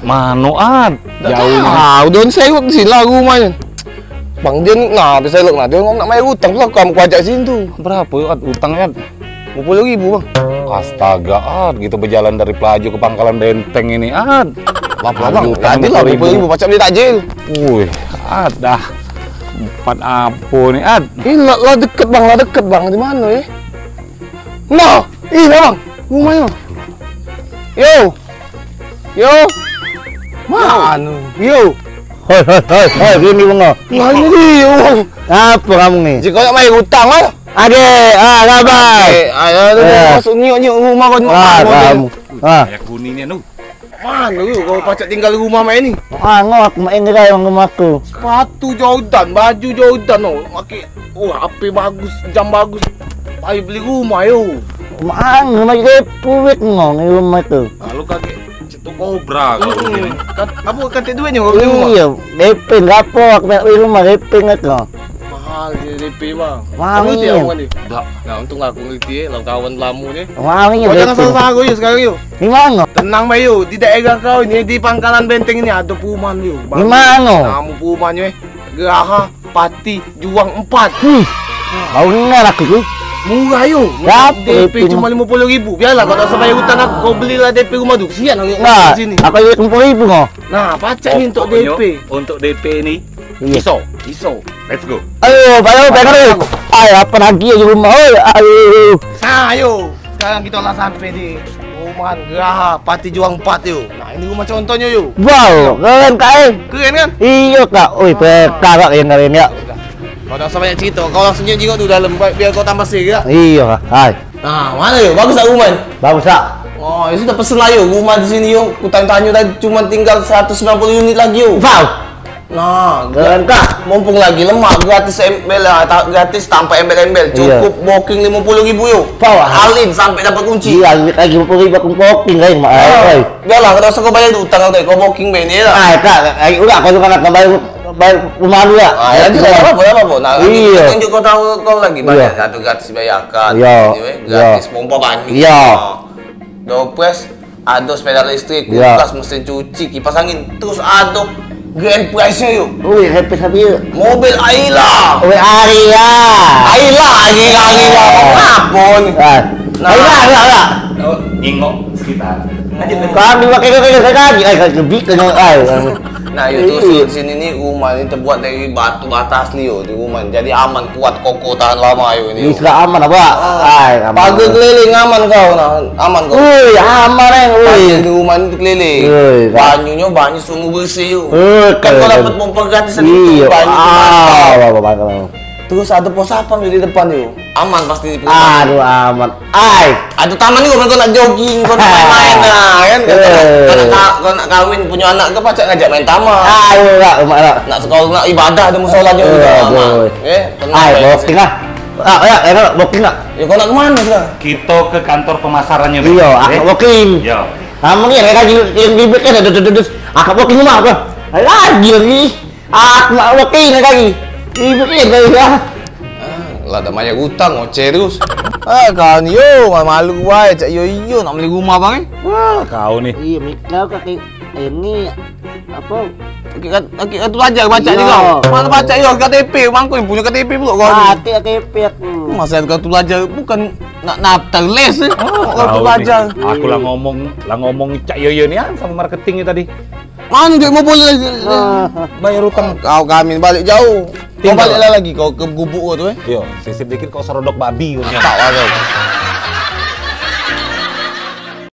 Mano jauh udah sewot sih lah rumahnya. Bang dia nah bisa lu nah dia ngomong nak main utang lah kamu ajak sini tuh. berapa ya utangnya? 50.000 bang. Astaga, gitu berjalan dari Pelaju ke Pangkalan Benteng ini Apa bang? Tadi lah 50.000 pacak beli takjil. Wih, dah 4 apa nih Ih lah deket bang di mana ya? Nah, ih lah bang rumahnya. Yo. Mana? Yo. Hoi, gini bang. Nah ini yo. Apa kamu nih? Jika nak main hutang lah. Kabar. Ayo, masuk nyok rumah kau Kamu. kayak kuningnya nu. Mana lu kau pacak tinggal di rumah main ni? Ngok main kaya bang rumahku. Sepatu Jordan, baju Jordan pakai HP bagus, jam bagus. Ayo beli rumah yo. Rumah puwit ngong di rumah itu. Lalu kakek itu kobra kalau begini. Apa kata duitnya kau beli rumah? Iya, DP lapor aku beli rumah DP nggak loh. Mahal je DP bang. Mahal Kamu ni. tiap ni. Tak. Nah untung aku ngerti lah kawan lamu ni. Mahal ni Kau jangan DP. salah aku yo sekarang yo. Di mana? Tenang Bayu, di daerah kau ini di Pangkalan Benteng ini ada perumahan yo. Di mana? Kamu perumahannya Geraha Pati Juang 4. Kau dengar aku tu. Murah yo. Berapa DP DP? cuma 50.000. Biarlah kau tak usah bayar hutang aku, kau belilah DP rumah tu. Kesian aku Nah, di sini. aku duit 60.000 ngok. Nah, pacak ni untuk DP. Untuk DP ini Iya. iso. Let's go. Ayo, bayar. Apa lagi di rumah? Ayo. Nah, ayo. Sekarang kita lah sampai di perumahan Geraha Pati Juang 4 yo. Nah, ini rumah contohnya yo. Wow, keren kau. Keren kan? Iya kak. Oi, kakak yang keren ya. Kau tak usah banyak cerita. Kau langsung jengok tu dalam biar kau tambah segar. Iya kak. Hai. Nah, mana yo? Bagus tak rumah ni? Bagus tak? Oh, ya sudah pesen lah yo. Rumah di sini yo. Ku tanya tadi cuma tinggal 190 unit lagi yo. Wow. Nah, Keren kak. mumpung lagi lemah, gratis embel lah, gratis tanpa embel-embel. Cukup booking 50.000 yo. Wow. Alin sampai dapat kunci. Iya, lagi 50.000 aku booking kan, mak. Oi. Biarlah, kau tak usah kau bayar utang kau tadi. Kau booking bini lah. Kak, udah kau juga nak bayar rumah lu ya. Jadi tak apa. Nah, Iya. tunjuk kau tahu kau lagi banyak. Iya. Satu gratis bayarkan. Iya. Gratis pompa banyu. Iya. Dopres, ada sepeda listrik, Iya. kulkas, mesin cuci, kipas angin, terus ada grand prize-nya yuk. Oi, happy sabi. Mobil Ayla. Oi, Arya. Ayla, gila. Apa ni? Ayla. Nyingok sekitar. Kami pakai lagi. Lebih kena. Nah, itu di sini nih rumah ini terbuat dari batu bata asli yo di rumah. Jadi aman, kuat, kokoh, tahan lama yo ini. Bisa aman apa? Aman. Pagar keliling aman kau, nah aman kau. Oi, aman Pagar di rumah ini keliling. Oi, Banyunya banyak sungguh bersih yo. Keren. Kan kau dapat pompa gratis Iya. banyu. Terus ada pos apa di depan yo. Aman pasti di perumahan. Aduh, aman. Ada taman nih kau nak jogging, kau nak main-main nah kan. Kau nak kawin punya anak kau pacak ngajak main taman. Aduh, enggak. Nak sekolah nak ibadah ada musolanya juga. Tenang. Booking lah. Booking lah. Ya kau nak kemana sekarang? Kita ke kantor pemasarannya. Bang. Iya, aku booking. Iya. Kamu nih lagi yang ribet kan ada aku booking rumah apa? Lagi. Aku nak booking lagi. Ribet ya. Lah ada banyak utang, ngoceh terus. Kan yo, malu wae, cak yo nak beli rumah bang. Wah, kau nih. Iya, kau kaki ini apa? Kita belajar baca Iya. ni kau. Mana baca yo KTP, bangku ni punya KTP pula kau. Hati KTP aku. Masa kau tu belajar bukan nak naftar les. Kau tu Tahu belajar. nih. Aku lah ngomong Cak Yoyo nih sama marketingnya tadi. Mana dia mau boleh bayar utang? Kau kami balik jauh. Kau Tinggal. baliklah lagi kau ke gubuk kau tu Yo, sisip dikit kau serodok babi. Tak lah kau.